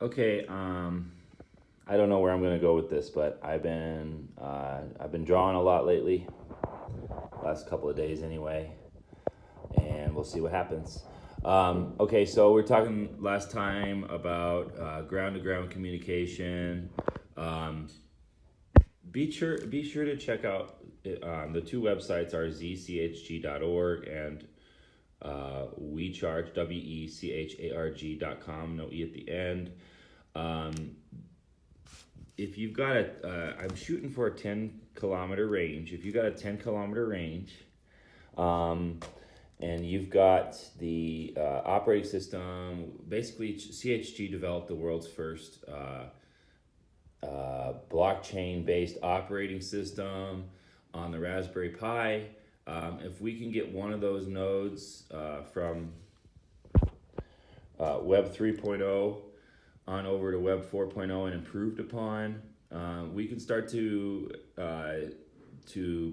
Okay, I don't know where I'm gonna go with this, but I've been drawing a lot lately, last couple of days anyway, and we'll see what happens. Okay, so we're talking last time about ground to ground communication. Um, be sure to check out the two websites are zchg.org and wecharge.com. No e at the end. Um, if you've got I'm shooting for a 10-kilometer range. If you've got a 10-kilometer range, um, and you've got the operating system, basically CHG developed the world's first blockchain-based operating system on the Raspberry Pi. If we can get one of those nodes from Web 3.0 on over to Web 4.0 and improved upon, we can start to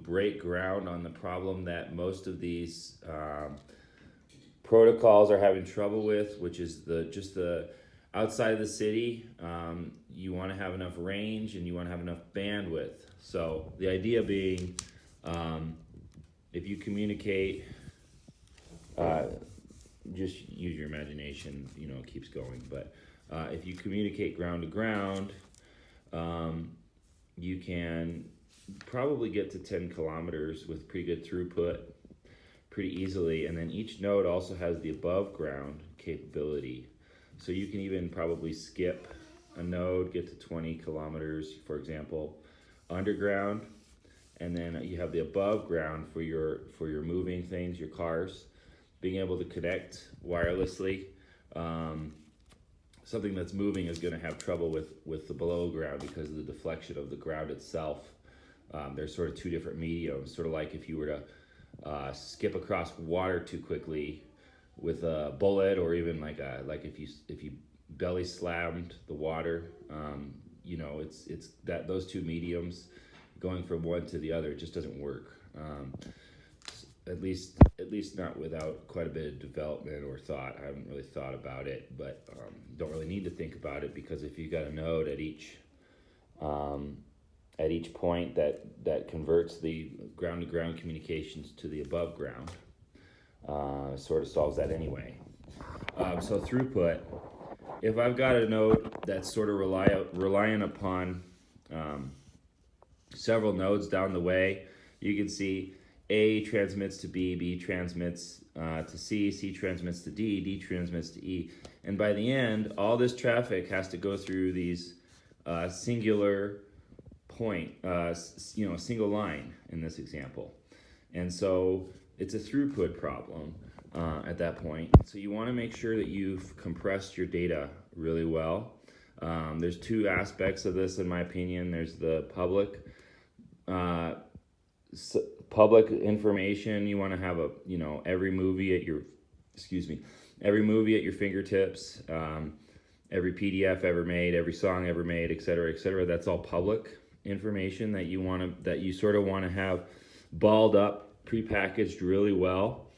break ground on the problem that most of these protocols are having trouble with, which is the outside of the city. You want to have enough range and you want to have enough bandwidth. So the idea being, if you communicate, just use your imagination. It keeps going. But if you communicate ground to ground, you can probably get to 10 kilometers with pretty good throughput pretty easily. And then each node also has the above ground capability. So you can even probably skip a node, get to 20 kilometers, for example, underground. And then you have the above ground for your moving things, your cars, being able to connect wirelessly. Something that's moving is going to have trouble with the below ground because of the deflection of the ground itself. There's sort of two different mediums, sort of like if you were to skip across water too quickly with a bullet, or even like if you belly slammed the water. It's that those two mediums going from one to the other, it just doesn't work. At least not without quite a bit of development or thought. I haven't really thought about it, but don't really need to think about it, because if you've got a node at each point that converts the ground to ground communications to the above ground, sort of solves that anyway. So throughput, if I've got a node that's sort of reliant upon several nodes down the way, you can see A transmits to B, B transmits to C, C transmits to D, D transmits to E. And by the end, all this traffic has to go through these singular point, a single line in this example. And so it's a throughput problem at that point. So you want to make sure that you've compressed your data really well. There's two aspects of this, in my opinion. There's the public information. You want to have every movie at your fingertips, every PDF ever made, every song ever made, et cetera, et cetera. That's all public information that you sort of want to have balled up, prepackaged really well.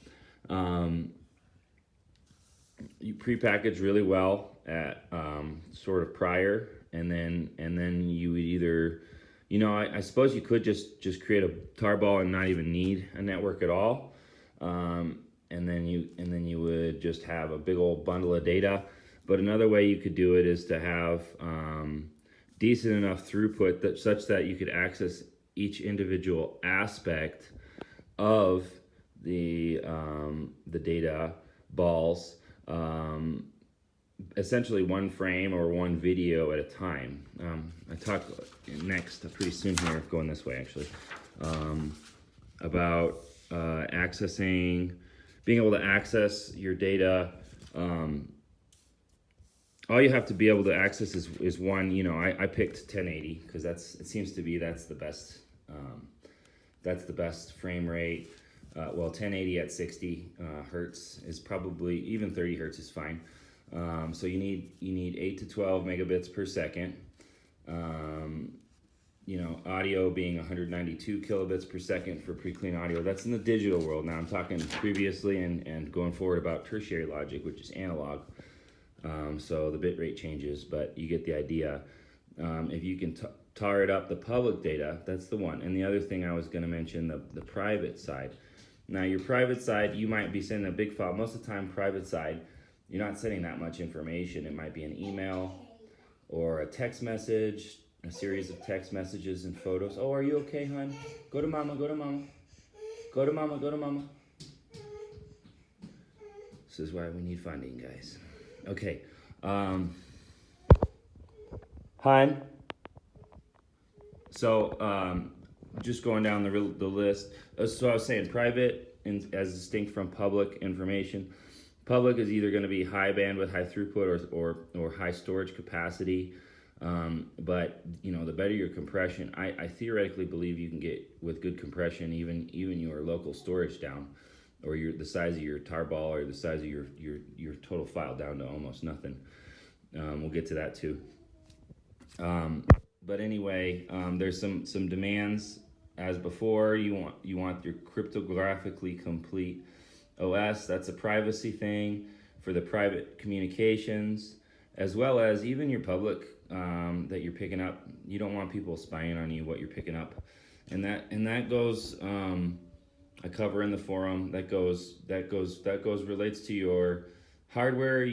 You prepackage really well at sort of prior, and then you would either, I suppose you could just create a tarball and not even need a network at all, and then you would just have a big old bundle of data. But another way you could do it is to have decent enough throughput such that you could access each individual aspect of the data balls, essentially one frame or one video at a time. I talk next pretty soon here, going this way actually, about being able to access your data. All you have to be able to access is one. I picked 1080 because that's the best frame rate. 1080 at 60 hertz is probably, even 30 hertz is fine. So you need 8 to 12 megabits per second. Audio being 192 kilobits per second for pre-clean audio. That's in the digital world. Now I'm talking previously and going forward about tertiary logic, which is analog. So the bit rate changes, but you get the idea. If you can tar it up the public data, that's the one. And the other thing I was going to mention, the private side. Now your private side, you might be sending a big file. Most of the time, private side, you're not sending that much information. It might be an email or a text message, a series of text messages and photos. Oh, are you okay, hon? Go to mama, go to mama. Go to mama, go to mama. This is why we need funding, guys. Okay. Hon. So, just going down the list. So I was saying private as distinct from public information. Public is either going to be high bandwidth, high throughput, or high storage capacity. But the better your compression, I theoretically believe you can get with good compression even your local storage down, or the size of your tarball, or the size of your total file down to almost nothing. We'll get to that too. But anyway, there's some demands as before. You want your cryptographically complete OS. That's a privacy thing for the private communications, as well as even your public that you're picking up. You don't want people spying on you what you're picking up, and that goes. I cover in the forum. That relates to your hardware.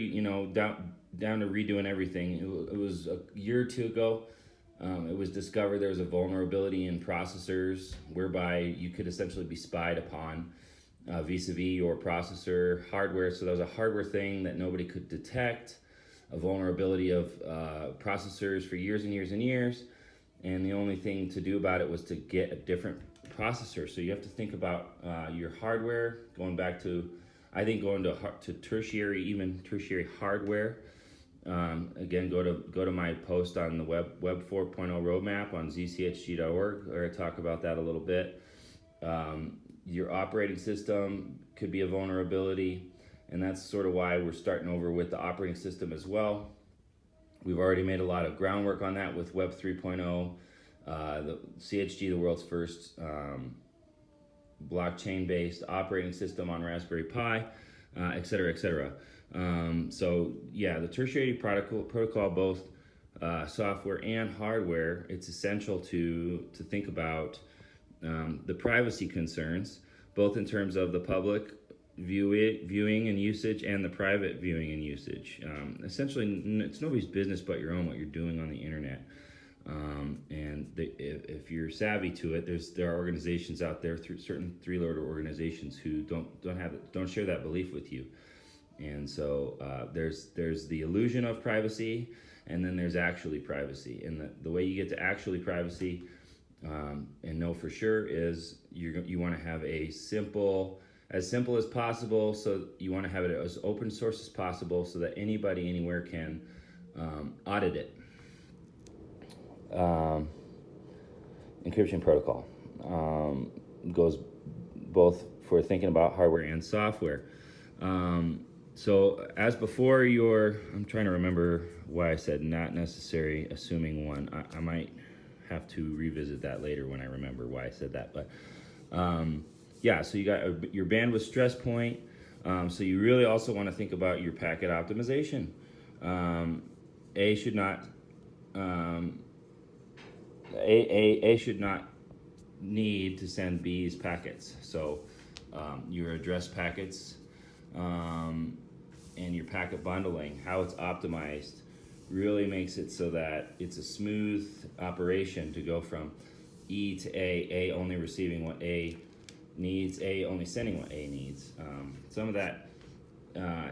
Down to redoing everything. It was a year or two ago. It was discovered there was a vulnerability in processors whereby you could essentially be spied upon vis-a-vis your processor hardware. So that was a hardware thing that nobody could detect, a vulnerability of processors for years and years and years. And the only thing to do about it was to get a different processor. So you have to think about your hardware, going to tertiary hardware. Again, go to my post on the Web 4.0 roadmap on zchg.org, where I talk about that a little bit. Your operating system could be a vulnerability, and that's sort of why we're starting over with the operating system as well. We've already made a lot of groundwork on that with Web 3.0, the CHG, the world's first blockchain-based operating system on Raspberry Pi, et cetera, et cetera. So yeah, the tertiary protocol, both software and hardware, it's essential to think about the privacy concerns, both in terms of the public viewing and usage and the private viewing and usage. Essentially, it's nobody's business but your own what you're doing on the internet. If you're savvy to it, there are organizations out there, through certain three-letter organizations, who don't share that belief with you. And so there's the illusion of privacy, and then there's actually privacy. And the way you get to actually privacy and know for sure is you want to have as simple as possible. So you want to have it as open source as possible, so that anybody anywhere can audit it. Encryption protocol goes both for thinking about hardware and software. So as before, I'm trying to remember why I said not necessary, assuming one. I might have to revisit that later when I remember why I said that. But yeah, so you got your bandwidth stress point. So you really also want to think about your packet optimization. A should not need to send B's packets. So your address packets and your packet bundling, how it's optimized, really makes it so that it's a smooth operation to go from E to A only receiving what A needs, A only sending what A needs. Some of that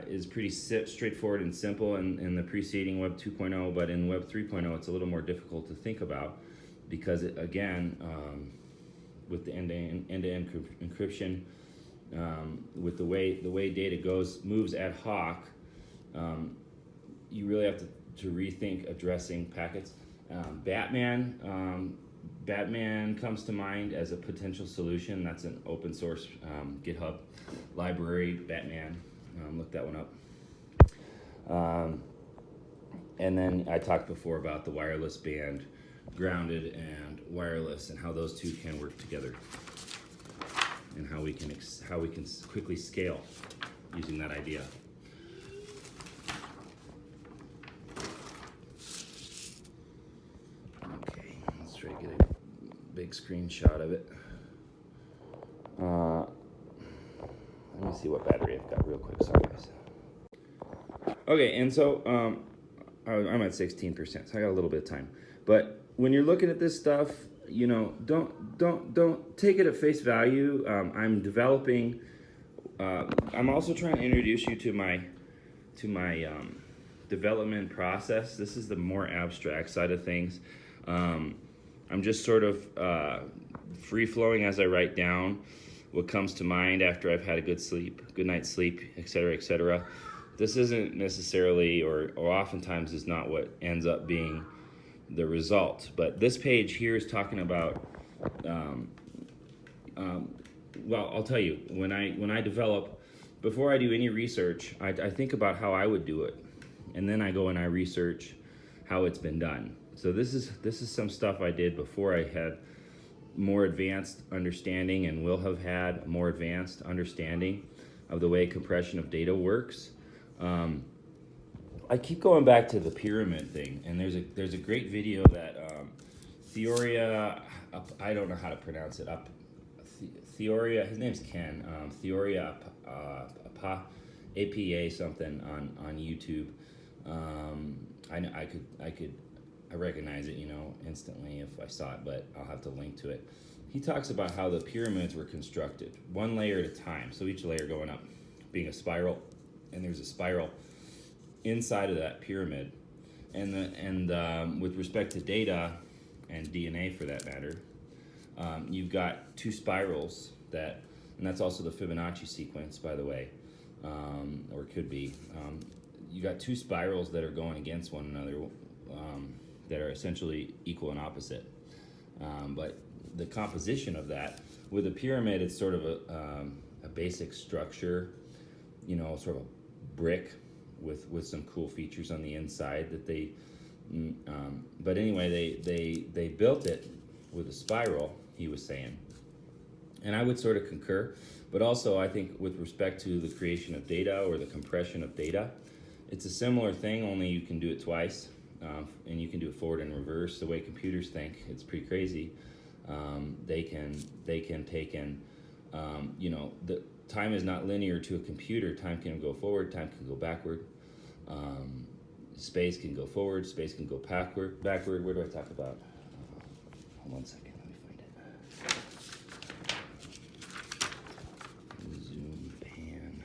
is pretty straightforward and simple in the preceding Web 2.0, but in Web 3.0 it's a little more difficult to think about, because with the end-to-end encryption, with the way data moves ad hoc, you really have to rethink addressing packets. Batman comes to mind as a potential solution. That's an open source GitHub library, Batman. Look that one up. And then I talked before about the wireless band, grounded and wireless, and how those two can work together, and how we can quickly scale using that idea. screenshot of it. Let me see what battery I've got real quick. Sorry, guys. Okay, and so I'm at 16%, so I got a little bit of time. But when you're looking at this stuff, you know, don't take it at face value. I'm developing. I'm also trying to introduce you to my development process. This is the more abstract side of things. I'm just sort of free flowing as I write down what comes to mind after I've had a good night's sleep, etc., etc. This isn't necessarily, or oftentimes is not what ends up being the result. But this page here is talking about, well, I'll tell you, when I develop, before I do any research, I think about how I would do it, and then I go and I research how it's been done. So this is some stuff I did before I had more advanced understanding and will have had more advanced understanding of the way compression of data works. I keep going back to the pyramid thing, and there's a great video that Theoria, I don't know how to pronounce it, Theoria, his name's Ken, Theoria APA something on YouTube. I recognize it, you know, instantly if I saw it, but I'll have to link to it. He talks about how the pyramids were constructed, one layer at a time. So each layer going up, being a spiral, and there's a spiral inside of that pyramid. And with respect to data and DNA for that matter, you've got two spirals and that's also the Fibonacci sequence, by the way, or could be. You got two spirals that are going against one another, that are essentially equal and opposite. But the composition of that, with a pyramid, it's sort of a basic structure, you know, sort of a brick with some cool features on the inside that they, but anyway, they built it with a spiral, he was saying. And I would sort of concur, but also I think with respect to the creation of data or the compression of data, it's a similar thing, only you can do it twice, and you can do it forward and reverse. The way computers think, it's pretty crazy. They can take in, you know, the time is not linear to a computer. Time can go forward, time can go backward. Space can go forward, space can go backward. Where do I talk about? Hold on 1 second, let me find it. Zoom pan.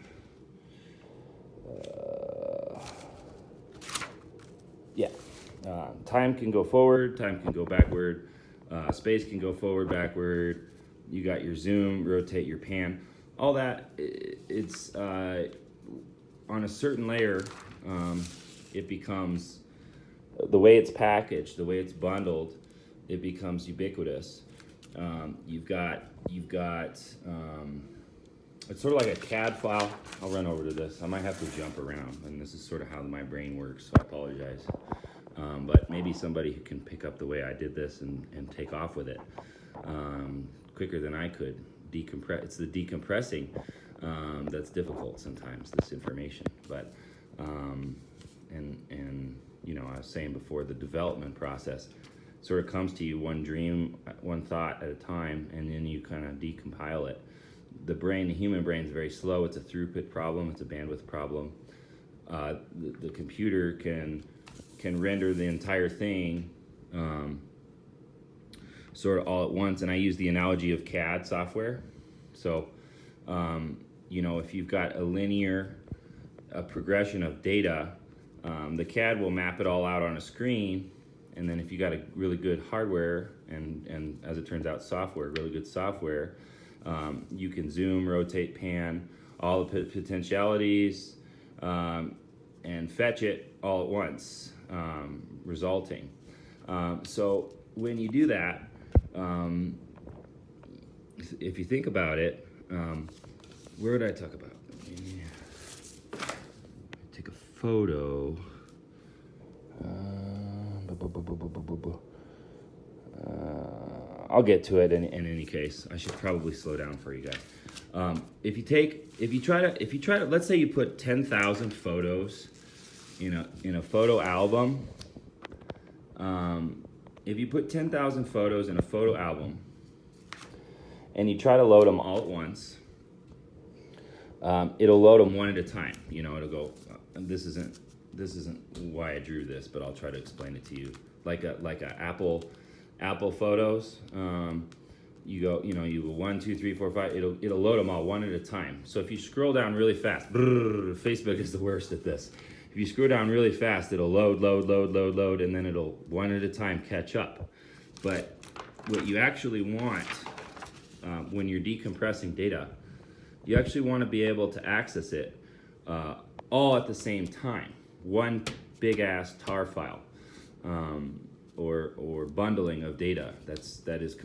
Yeah, time can go forward, time can go backward, space can go forward, backward. You got your zoom, rotate your pan. All that, it's on a certain layer, it becomes, the way it's packaged, the way it's bundled, it becomes ubiquitous. You've got it's sort of like a CAD file. I'll run over to this. I might have to jump around, and this is sort of how my brain works, so I apologize. But maybe somebody who can pick up the way I did this and take off with it quicker than I could. Decompress. It's the decompressing that's difficult sometimes, this information. But and you know, I was saying before, the development process sort of comes to you one dream, one thought at a time, and then you kind of decompile it. The human brain is very slow. It's a throughput problem. It's a bandwidth problem. The computer can render the entire thing sort of all at once. And I use the analogy of CAD software. So, you know, if you've got a progression of data, the CAD will map it all out on a screen. And then if you got a really good hardware and as it turns out software, really good software, you can zoom, rotate, pan, all the potentialities, and fetch it all at once, resulting. So when you do that, if you think about it, where did I talk about? Take a photo. I'll get to it in any case. I should probably slow down for you guys. If you try to, let's say you put 10,000 photos in a photo album. If you put 10,000 photos in a photo album, and you try to load them all at once, it'll load them one at a time. You know, it'll go. This isn't why I drew this, but I'll try to explain it to you. Like a Apple Photos. You go 1, 2, 3, 4, 5. It'll load them all one at a time. So if you scroll down really fast, Facebook is the worst at this. If you scroll down really fast, it'll load, and then it'll one at a time catch up. But what you actually want when you're decompressing data, you actually want to be able to access it all at the same time. One big ass tar file, or bundling of data that is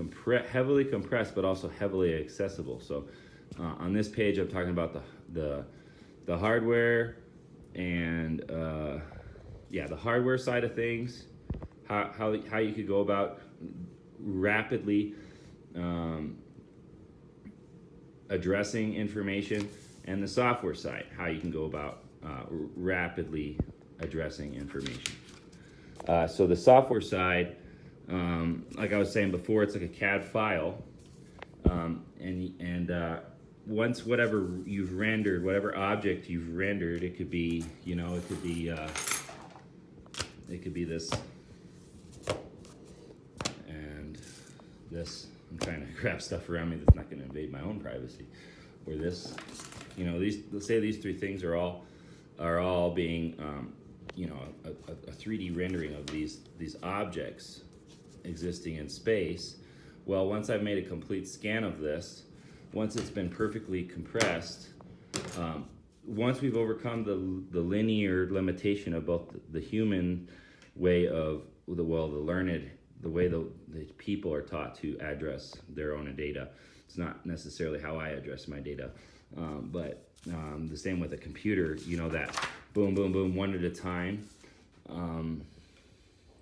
heavily compressed but also heavily accessible. So on this page, I'm talking about the hardware and the hardware side of things, how you could go about rapidly addressing information, and the software side, how you can go about rapidly addressing information. So the software side, like I was saying before, it's like a CAD file, and once whatever you've rendered, whatever object you've rendered, it could be, it could be this and this. I'm trying to grab stuff around me that's not going to invade my own privacy. Or this, let's say these three things are all being, a 3D rendering of these objects existing in space. Well, once I've made a complete scan of this, once it's been perfectly compressed, once we've overcome the linear limitation of both the human way of the way the people are taught to address their own data. It's not necessarily how I address my data, but the same with a computer. That boom, boom, boom, one at a time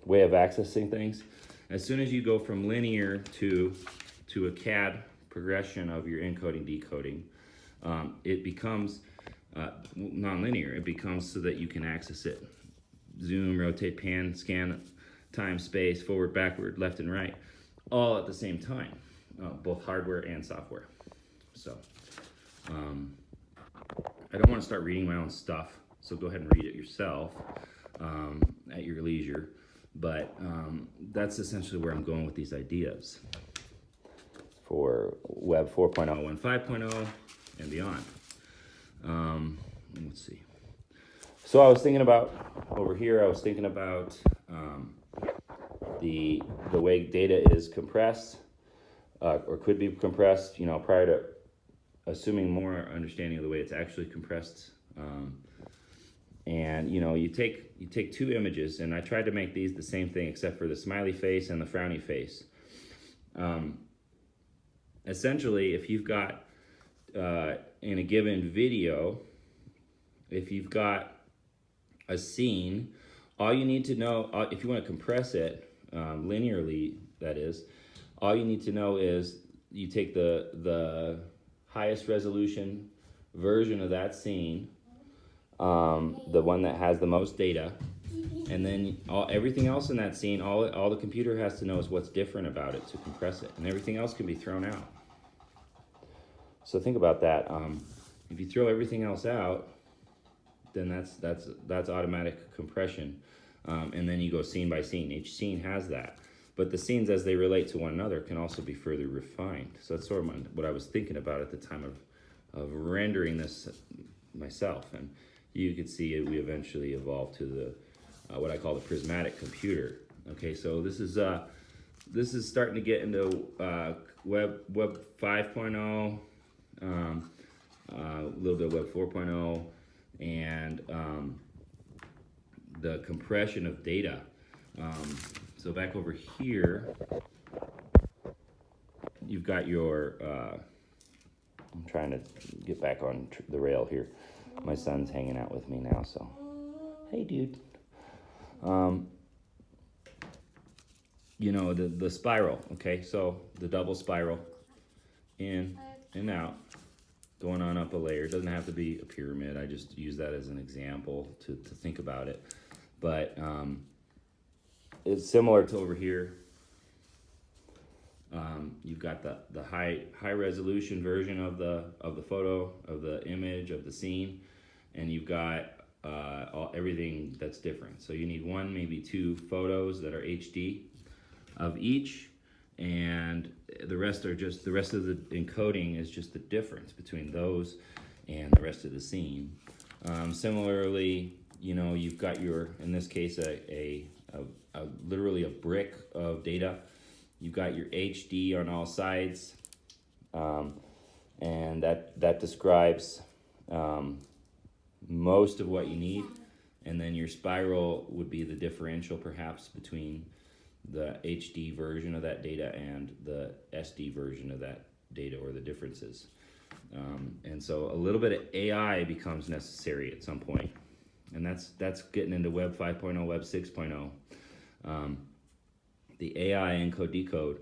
way of accessing things. As soon as you go from linear to a CAD progression of your encoding, decoding, it becomes nonlinear. It becomes so that you can access it. Zoom, rotate, pan, scan, time, space, forward, backward, left and right, all at the same time, both hardware and software. So I don't want to start reading my own stuff, so go ahead and read it yourself at your leisure. But that's essentially where I'm going with these ideas for Web 4.0 and 5.0 and beyond. Let's see. So I was thinking about, over here, the way data is compressed, or could be compressed, prior to assuming more understanding of the way it's actually compressed. And you take two images, and I tried to make these the same thing except for the smiley face and the frowny face. Essentially, if you've got in a given video, if you've got a scene, all you need to know, if you want to compress it linearly, that is, all you need to know is you take the highest resolution version of that scene, the one that has the most data, and then everything else in that scene, all the computer has to know is what's different about it to compress it, and everything else can be thrown out. So think about that. If you throw everything else out, then that's automatic compression, and then you go scene by scene. Each scene has that, but the scenes as they relate to one another can also be further refined. So that's sort of what I was thinking about at the time of rendering this myself. And you could see we eventually evolved to the what I call the Prismatic Computer. Okay, so this is starting to get into Web 5.0, a little bit of Web 4.0, and the compression of data. So back over here, you've got your, I'm trying to get back on the rail here. My son's hanging out with me now, so, hey dude. The spiral, okay? So the double spiral, in and out, going on up a layer. It doesn't have to be a pyramid. I just use that as an example to think about it. But it's similar to over here. You've got the high resolution version of the photo, of the image, of the scene, and you've got everything that's different. So you need one, maybe two photos that are HD of each, and the rest of the encoding is just the difference between those and the rest of the scene. Similarly, you've got in this case, literally a brick of data. You've got your HD on all sides, and that describes most of what you need. And then your spiral would be the differential, perhaps, between the HD version of that data and the SD version of that data, or the differences. And so a little bit of AI becomes necessary at some point, and that's getting into Web 5.0, Web 6.0. The AI encode decode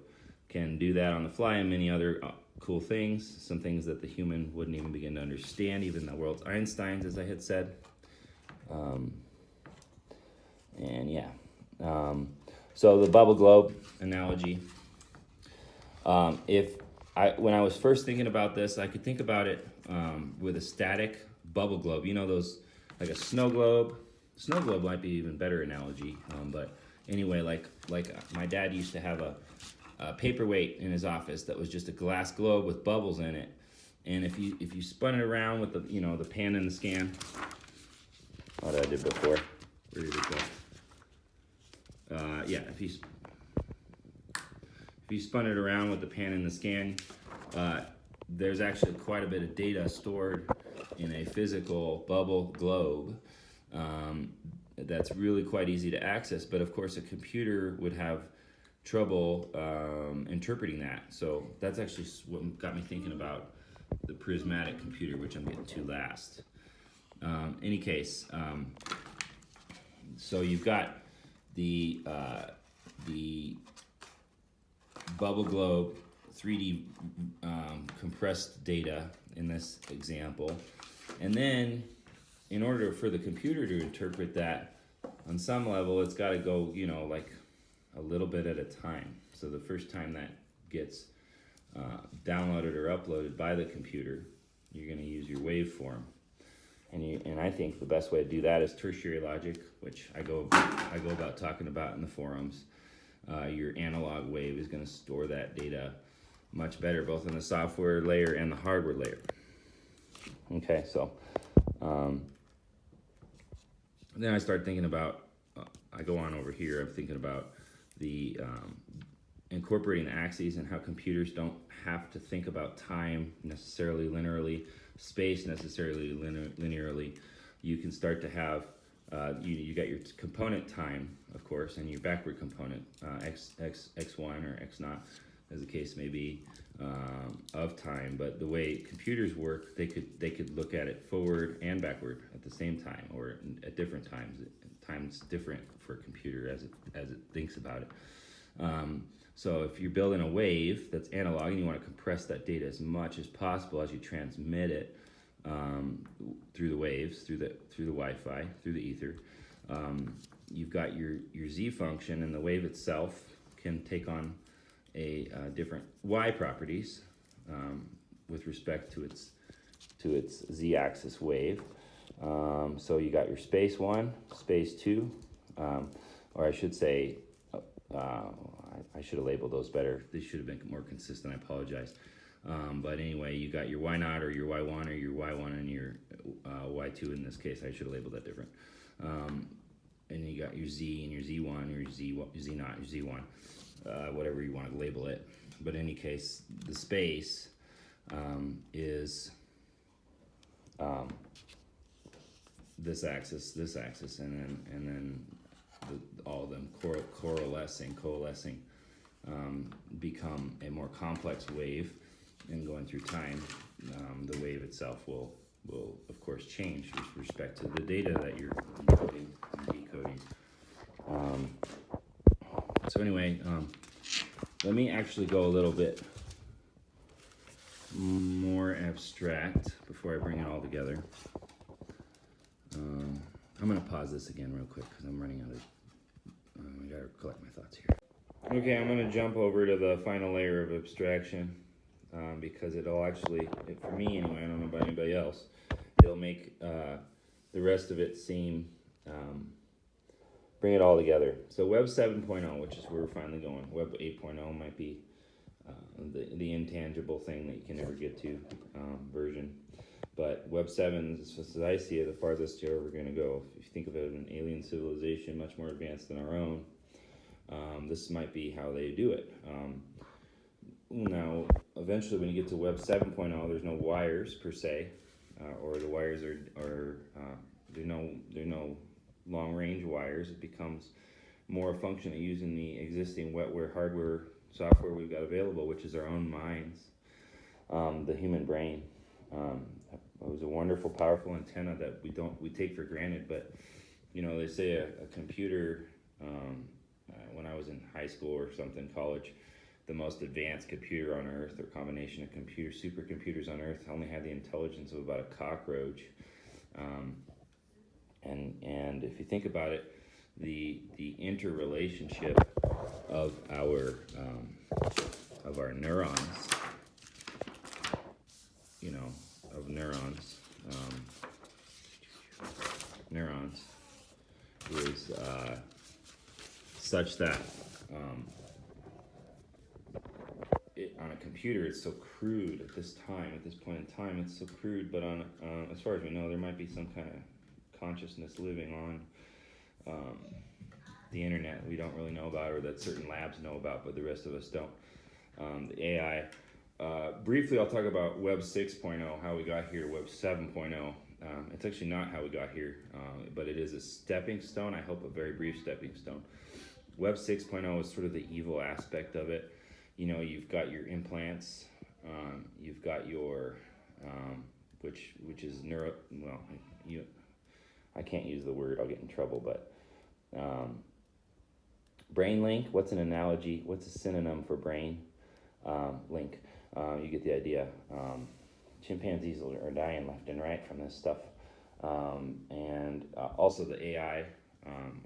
can do that on the fly, and many other cool things, some things that the human wouldn't even begin to understand, even the world's Einsteins, as I had said. So the bubble globe analogy, when I was first thinking about this, I could think about it with a static bubble globe. Those, like a snow globe. Snow globe might be even better analogy, but anyway, like my dad used to have a paperweight in his office that was just a glass globe with bubbles in it, and if you spun it around with the the pan and the scan, what I did before, where did it go? If you spun it around with the pan and the scan, there's actually quite a bit of data stored in a physical bubble globe. That's really quite easy to access, but of course a computer would have trouble interpreting that. So that's actually what got me thinking about the Prismatic Computer, which I'm getting to last. Any case, so you've got the bubble globe 3D compressed data in this example, and then in order for the computer to interpret that, on some level, it's got to go, like a little bit at a time. So the first time that gets downloaded or uploaded by the computer, you're going to use your waveform. And I think the best way to do that is tertiary logic, which I go about talking about in the forums. Your analog wave is going to store that data much better, both in the software layer and the hardware layer. Okay, so then I start thinking about, I go on over here, I'm thinking about the incorporating the axes and how computers don't have to think about time necessarily linearly, space necessarily linearly. You can start to have, you got your component time, of course, and your backward component, x1 or x naught, as the case may be, of time. But the way computers work, they could look at it forward and backward at the same time, or at different times. Time's different for a computer as it thinks about it. So if you're building a wave that's analog and you want to compress that data as much as possible as you transmit it through the waves, through the Wi-Fi, through the ether, you've got your Z function, and the wave itself can take on a different Y properties with respect to its Z-axis wave. So you got your space 1, space 2, or I should say, I should have labeled those better. They should have been more consistent. I apologize. But anyway, you got your Y naught or your Y1 or your Y1 and your Y2 in this case. I should have labeled that different. And you got your Z and your Z1 or your Z naught, your Z1, whatever you want to label it. But in any case, the space is this axis, and then all of them coalescing, become a more complex wave. And going through time, the wave itself will of course change with respect to the data that you're encoding and decoding. So anyway, let me actually go a little bit more abstract before I bring it all together. I'm going to pause this again real quick because I'm running out of, I got to collect my thoughts here. Okay, I'm going to jump over to the final layer of abstraction because it'll actually, for me anyway, I don't know about anybody else, it'll make the rest of it seem, bring it all together. So Web 7.0, which is where we're finally going. Web 8.0 might be the intangible thing that you can never get to version. But Web 7, as I see it, the farthest you're ever going to go. If you think of it as an alien civilization, much more advanced than our own, this might be how they do it. Now, eventually, when you get to Web 7.0, there's no wires per se, or the wires are there are no long-range wires. It becomes more a function of using the existing wetware, hardware, software we've got available, which is our own minds, the human brain. It was a wonderful, powerful antenna that we take for granted. But they say a computer. When I was in high school or something, college, the most advanced computer on Earth, or combination of supercomputers on Earth, only had the intelligence of about a cockroach. And if you think about it, the interrelationship of our neurons, of neurons is such that on a computer it's so crude at this point in time, it's so crude. But on as far as we know, there might be some kind of consciousness living on the internet we don't really know about, or that certain labs know about, but the rest of us don't. The AI. Briefly, I'll talk about Web 6.0, how we got here to Web 7.0. It's actually not how we got here, but it is a stepping stone. I hope a very brief stepping stone. Web 6.0 is sort of the evil aspect of it. You've got your implants, you've got your, which is I can't use the word, I'll get in trouble, but brain link, what's an analogy, what's a synonym for brain link? You get the idea. Chimpanzees are dying left and right from this stuff. And also the AI,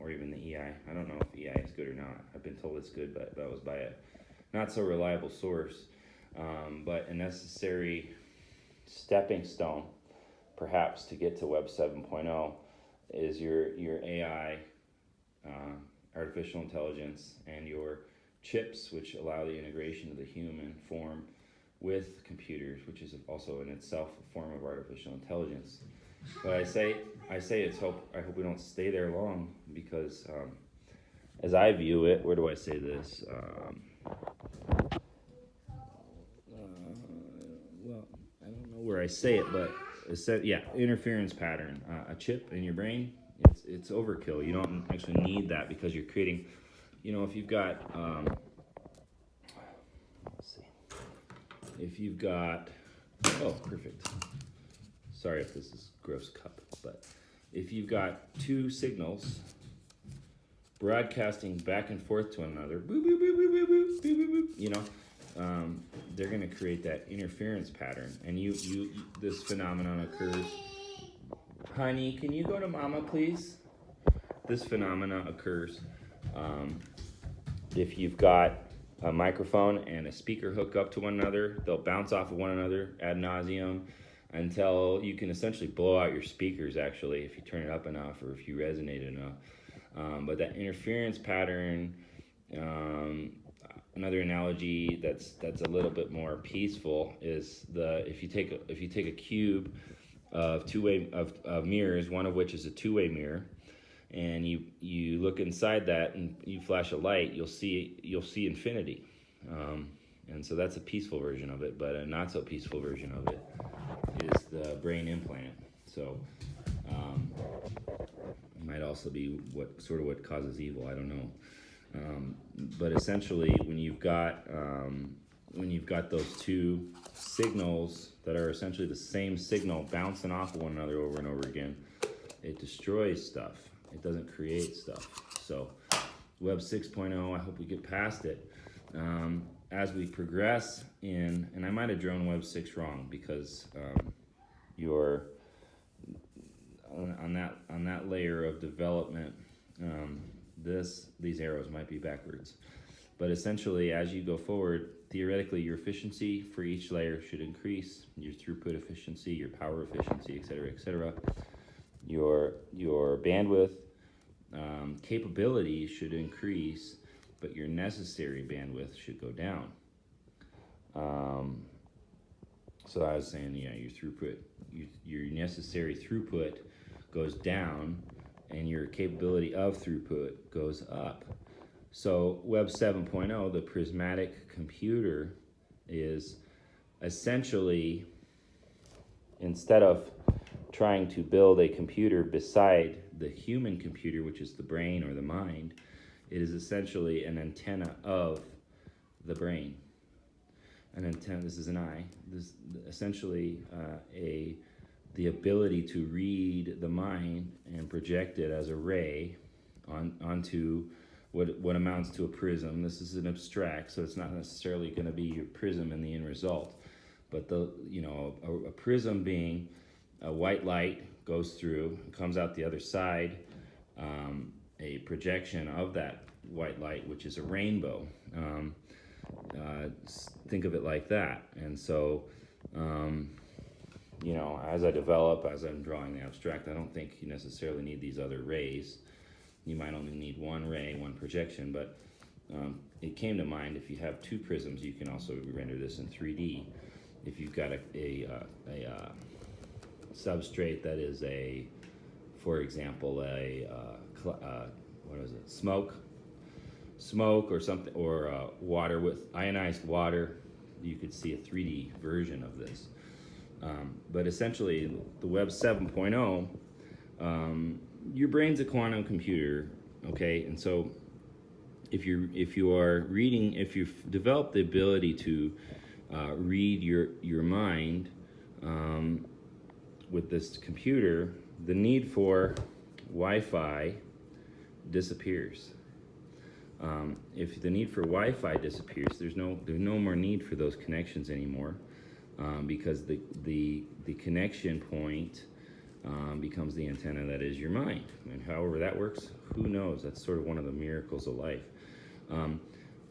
or even the EI. I don't know if EI is good or not. I've been told it's good, but that was by a not so reliable source. But a necessary stepping stone, perhaps, to get to Web 7.0 is your AI, artificial intelligence, and your chips, which allow the integration of the human form with computers, which is also in itself a form of artificial intelligence. But I say it's hope. I hope we don't stay there long, because as I view it, where do I say this? Well, I don't know where I say it, but it said, interference pattern. A chip in your brain, it's overkill. You don't actually need that, because you're creating. If you've got if you've got, perfect. Sorry if this is gross cup, but if you've got two signals broadcasting back and forth to one another, boop, boop, boop, boop, boop, boop, boop, boop, they're going to create that interference pattern, and this phenomenon occurs. Honey, can you go to Mama, please? This phenomena occurs if you've got a microphone and a speaker hook up to one another. They'll bounce off of one another ad nauseum until you can essentially blow out your speakers, actually, if you turn it up enough or if you resonate enough. But that interference pattern, another analogy that's a little bit more peaceful is if you take a cube of of mirrors, one of which is a two-way mirror, and you look inside that and you flash a light, you'll see infinity. And so that's a peaceful version of it, but a not so peaceful version of it is the brain implant. So it might also be what causes evil. I don't know. But essentially, when you've got those two signals that are essentially the same signal bouncing off of one another over and over again, it destroys stuff. It doesn't create stuff. So Web 6.0, I hope we get past it. As we progress and I might have drawn Web 6 wrong, because you're on that layer of development, these arrows might be backwards. But essentially, as you go forward, theoretically, your efficiency for each layer should increase, your throughput efficiency, your power efficiency, et cetera, your bandwidth capability should increase, but your necessary bandwidth should go down. So I was saying, yeah, your throughput, your necessary throughput goes down, and your capability of throughput goes up. So Web 7.0, the Prismatic Computer, is essentially, instead of trying to build a computer beside the human computer, which is the brain or the mind, it is essentially an antenna of the brain. An antenna, this is an eye, this essentially the ability to read the mind and project it as a ray onto what amounts to a prism. This is an abstract, so it's not necessarily going to be your prism in the end result, but a prism being a white light goes through, comes out the other side, a projection of that white light, which is a rainbow. Think of it like that. And so, as I develop, as I'm drawing the abstract, I don't think you necessarily need these other rays. You might only need one ray, one projection, but it came to mind, if you have two prisms, you can also render this in 3D. If you've got a substrate that is for example, smoke or something, or water with ionized water, you could see a 3D version of this. But essentially, the Web 7.0, your brain's a quantum computer, okay? And so if you've developed the ability to read your mind with this computer, the need for Wi-Fi disappears. If the need for Wi-Fi disappears, there's no more need for those connections anymore, because the connection point becomes the antenna that is your mind. And however that works, who knows? That's sort of one of the miracles of life.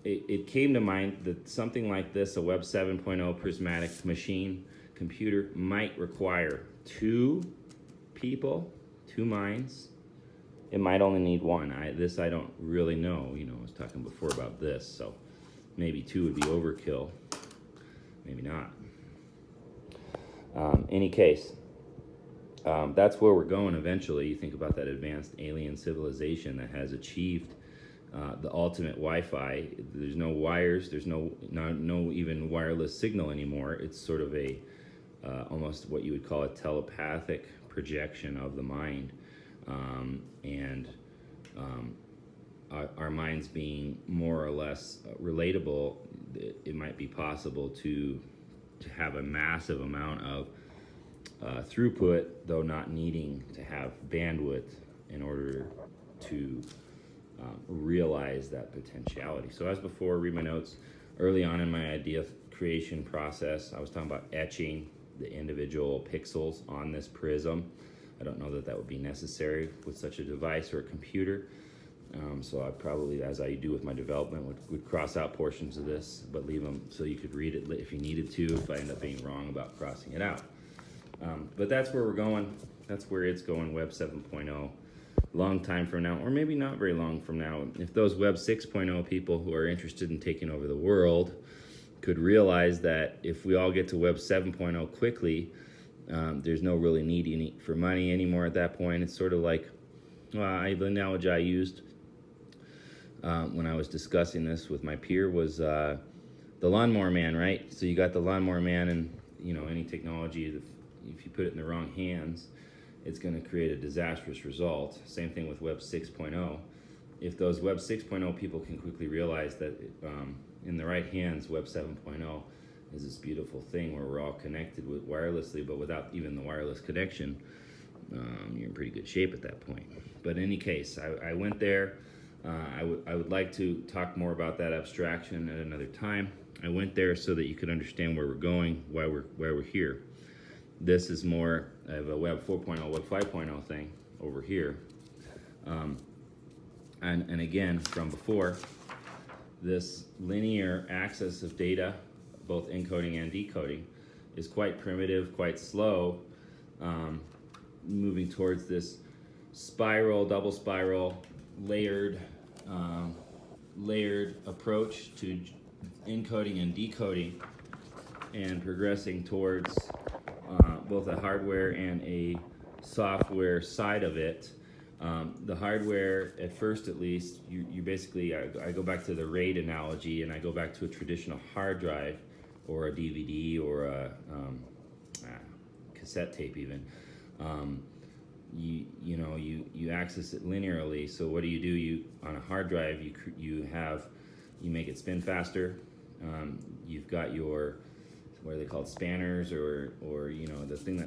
It came to mind that something like this, a Web 7.0 prismatic machine computer, might require two people, two minds. It might only need one. I don't really know. I was talking before about this, so maybe two would be overkill. Maybe not. Any case, that's where we're going eventually. You think about that advanced alien civilization that has achieved the ultimate Wi-Fi. There's no wires. There's no even wireless signal anymore. It's sort of a almost what you would call a telepathic projection of the mind. Our minds being more or less relatable, it might be possible to have a massive amount of throughput, though not needing to have bandwidth in order to realize that potentiality. So as before, read my notes. Early on in my idea creation process, I was talking about etching the individual pixels on this prism. I don't know that would be necessary with such a device or a computer. So I probably, as I do with my development, would cross out portions of this, but leave them so you could read it if you needed to, if I end up being wrong about crossing it out. But that's where we're going. That's where it's going, Web 7.0. Long time from now, or maybe not very long from now, if those Web 6.0 people who are interested in taking over the world could realize that if we all get to Web 7.0 quickly, there's no really need for money anymore at that point. It's sort of like, the analogy I used when I was discussing this with my peer was the lawnmower man, right? So you got the lawnmower man, and any technology, if you put it in the wrong hands, it's going to create a disastrous result. Same thing with Web 6.0. If those Web 6.0 people can quickly realize that in the right hands, Web 7.0 is this beautiful thing where we're all connected with wirelessly, but without even the wireless connection, you're in pretty good shape at that point. But in any case, I went there. I would like to talk more about that abstraction at another time. I went there so that you could understand where we're going, why we're here. This is more of a Web 4.0, Web 5.0 thing over here. And again, from before, this linear access of data, both encoding and decoding, is quite primitive, quite slow, moving towards this spiral, double spiral, layered approach to encoding and decoding, and progressing towards both a hardware and a software side of it. The hardware, at first at least, you basically, I go back to the RAID analogy, and I go back to a traditional hard drive or a DVD or a cassette tape even. You access it linearly. So what do? You on a hard drive, you make it spin faster. You've got your, what are they called, spanners, or the thing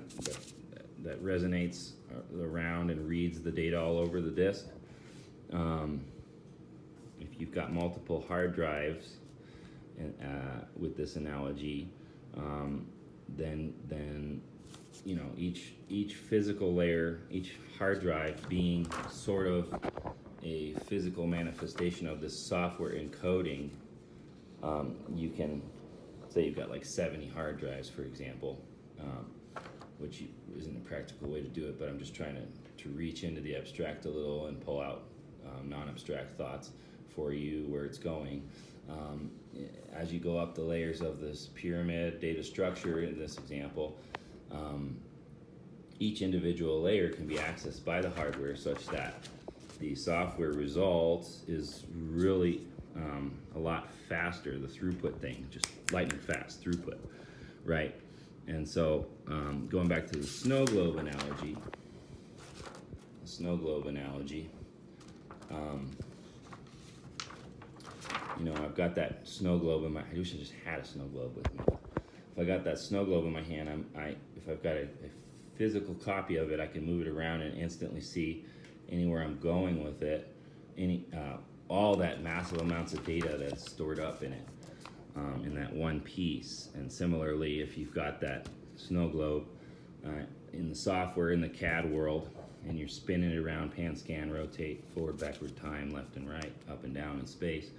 that resonates around and reads the data all over the disk. If you've got multiple hard drives, with this analogy, then each physical layer, each hard drive being sort of a physical manifestation of this software encoding. You can say you've got like 70 hard drives, for example, which isn't a practical way to do it, but I'm just trying to reach into the abstract a little and pull out non-abstract thoughts for you where it's going. As you go up the layers of this pyramid data structure in this example, each individual layer can be accessed by the hardware such that the software result is really a lot faster, the throughput thing, just lightning fast throughput, right? And so going back to the snow globe analogy, I've got that snow globe in my, I wish I just had a snow globe with me. If I got that snow globe in my hand, if I've got a physical copy of it, I can move it around and instantly see anywhere I'm going with it, all that massive amounts of data that's stored up in it, in that one piece. And similarly, if you've got that snow globe in the software, in the CAD world, and you're spinning it around, pan, scan, rotate, forward, backward, time, left and right, up and down in space,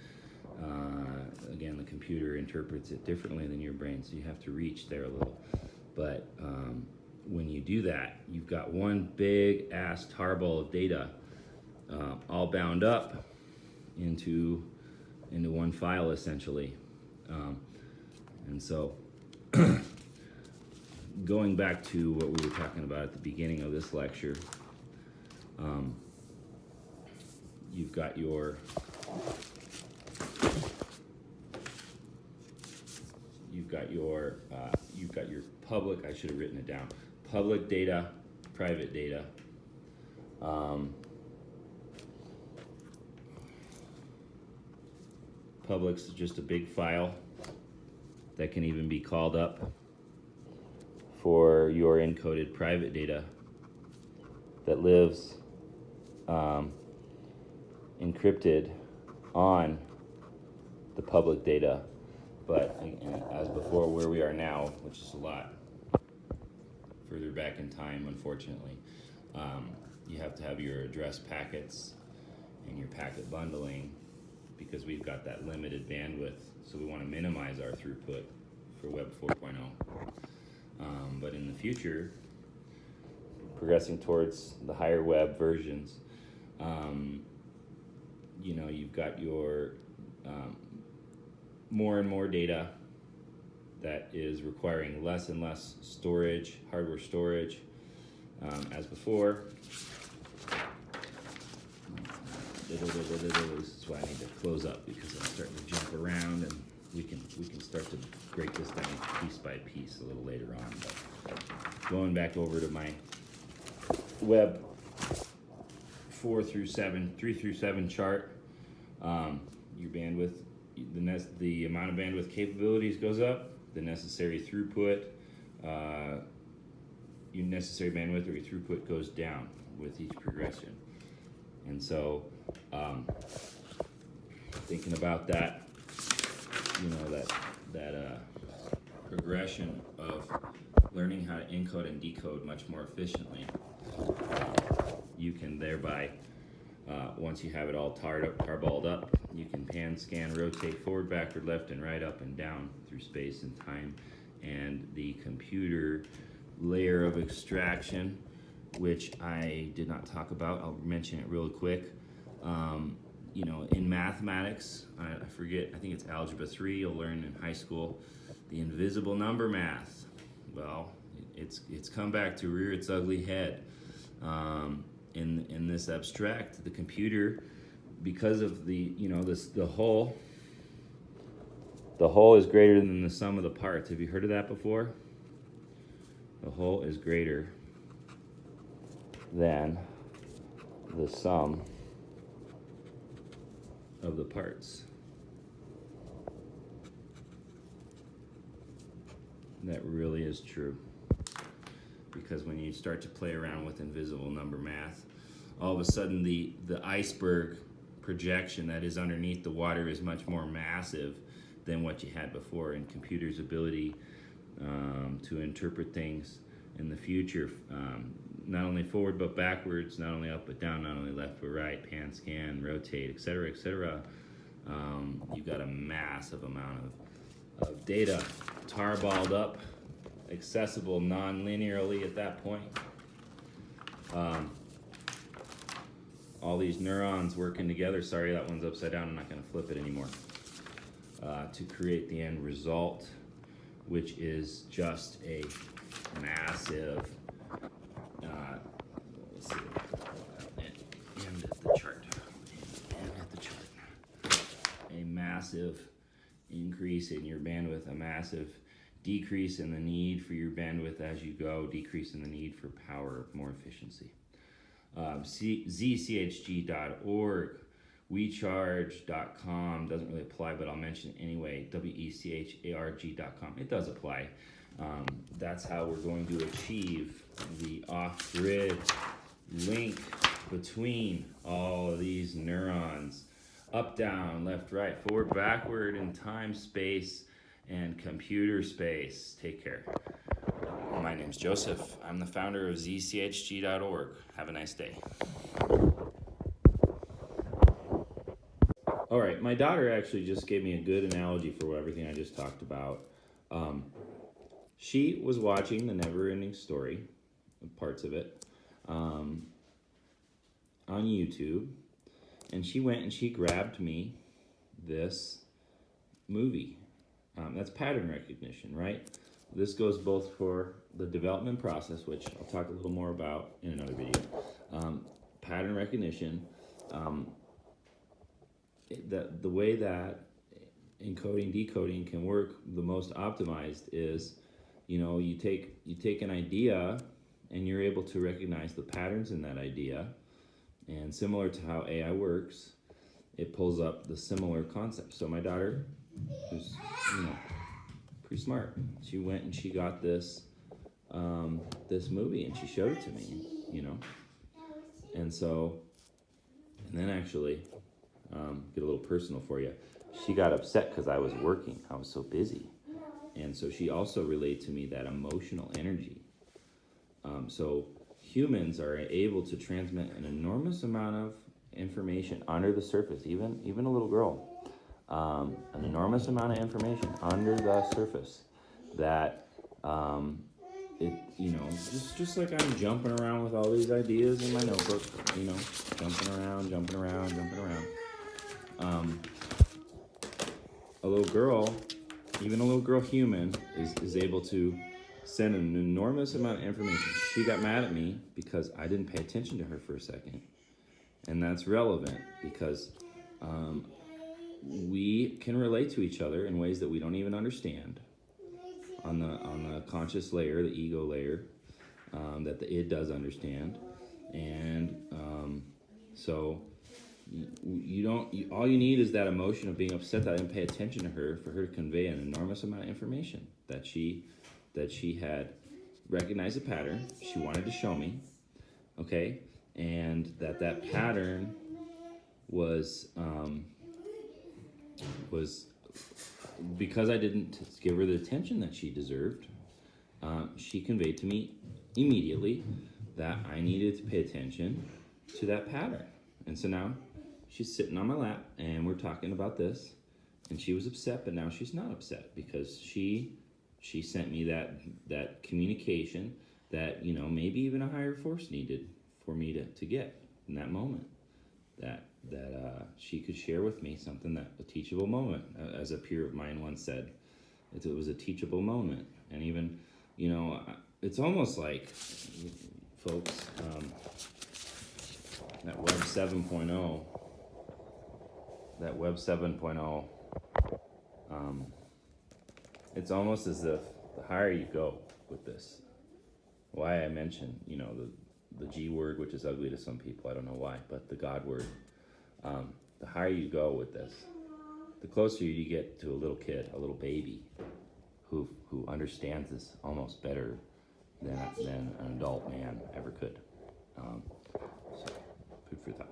again, the computer interprets it differently than your brain, so you have to reach there a little. But when you do that, you've got one big ass tarball of data, all bound up into one file essentially. And so going back to what we were talking about at the beginning of this lecture, you've got your public, I should have written it down, public data, private data. Public's just a big file that can even be called up for your encoded private data that lives encrypted on the public data. But as before, where we are now, which is a lot further back in time, unfortunately, you have to have your address packets and your packet bundling, because we've got that limited bandwidth, so we want to minimize our throughput for Web 4.0. But in the future, progressing towards the higher web versions, you've got your more and more data that is requiring less and less storage, hardware storage, as before. This is why I need to close up, because I'm starting to jump around, and we can start to break this down piece by piece a little later on. But going back over to my Web 3 through 7 chart, your bandwidth, the amount of bandwidth capabilities goes up, the necessary throughput, your necessary bandwidth or your throughput goes down with each progression. And so thinking about that, that progression of learning how to encode and decode much more efficiently, you can thereby Once you have it all tarballed up, you can pan, scan, rotate forward, backward, left, and right, up and down through space and time. And the computer layer of extraction, which I did not talk about, I'll mention it real quick. You know, in mathematics, I forget, I think it's Algebra 3, you'll learn in high school, the invisible number math. Well, it's come back to rear its ugly head. In this abstract, the computer, because of the, you know, the whole is greater than the sum of the parts. Have you heard of that before? The whole is greater than the sum of the parts. That really is true. Because when you start to play around with invisible number math, all of a sudden the iceberg projection that is underneath the water is much more massive than what you had before. And computers' ability to interpret things in the future, not only forward but backwards, not only up but down, not only left but right, pan, scan, rotate, etc., etc. You've got a massive amount of data tarballed up, accessible non-linearly at that point. All these neurons working together, sorry that one's upside down, I'm not going to flip it anymore, to create the end result, which is just a massive, let's see, end at the chart, a massive increase in your bandwidth, a massive decrease in the need for your bandwidth as you go, decrease in the need for power, more efficiency. ZCHG.org, WeCharge.com, doesn't really apply, but I'll mention it anyway, WECHARG.com, it does apply. That's how we're going to achieve the off-grid link between all of these neurons, up, down, left, right, forward, backward, in time, space, and computer space. Take care. My name's Joseph. I'm the founder of ZCHG.org. Have a nice day. All right, my daughter actually just gave me a good analogy for everything I just talked about. She was watching the Never-Ending Story, parts of it, on YouTube, and she went and she grabbed me this movie. That's pattern recognition, right? This goes both for the development process, which I'll talk a little more about in another video. Pattern recognition, the way that encoding, decoding can work the most optimized is, you know, you take an idea and you're able to recognize the patterns in that idea, and similar to how AI works, it pulls up the similar concepts. So my daughter, who's, you know, pretty smart, she went and she got this this movie and she showed it to me, you know, and then actually get a little personal for you, she got upset because I was working, I was so busy, and so she also relayed to me that emotional energy. So humans are able to transmit an enormous amount of information under the surface, even a little girl, an enormous amount of information under the surface that it, you know, just like I'm jumping around with all these ideas in my notebook, you know, jumping around. A little girl, even a little girl human, is able to send an enormous amount of information. She got mad at me because I didn't pay attention to her for a second. And that's relevant because we can relate to each other in ways that we don't even understand on the conscious layer, the ego layer, that the id does understand. And so all you need is that emotion of being upset that I didn't pay attention to her for her to convey an enormous amount of information that she had recognized a pattern she wanted to show me, okay, and that pattern was because I didn't give her the attention that she deserved. She conveyed to me immediately that I needed to pay attention to that pattern. And so now she's sitting on my lap and we're talking about this, and she was upset, but now she's not upset because she sent me that communication that, you know, maybe even a higher force needed for me to get in that moment, that she could share with me something, that a teachable moment, as a peer of mine once said, it was a teachable moment. And even, you know, it's almost like, folks, that Web 7.0, it's almost as if the higher you go with this, why I mentioned, you know, the G word, which is ugly to some people, I don't know why, but the God word, the higher you go with this, the closer you get to a little kid, a little baby, who understands this almost better than an adult man ever could. So, food for thought.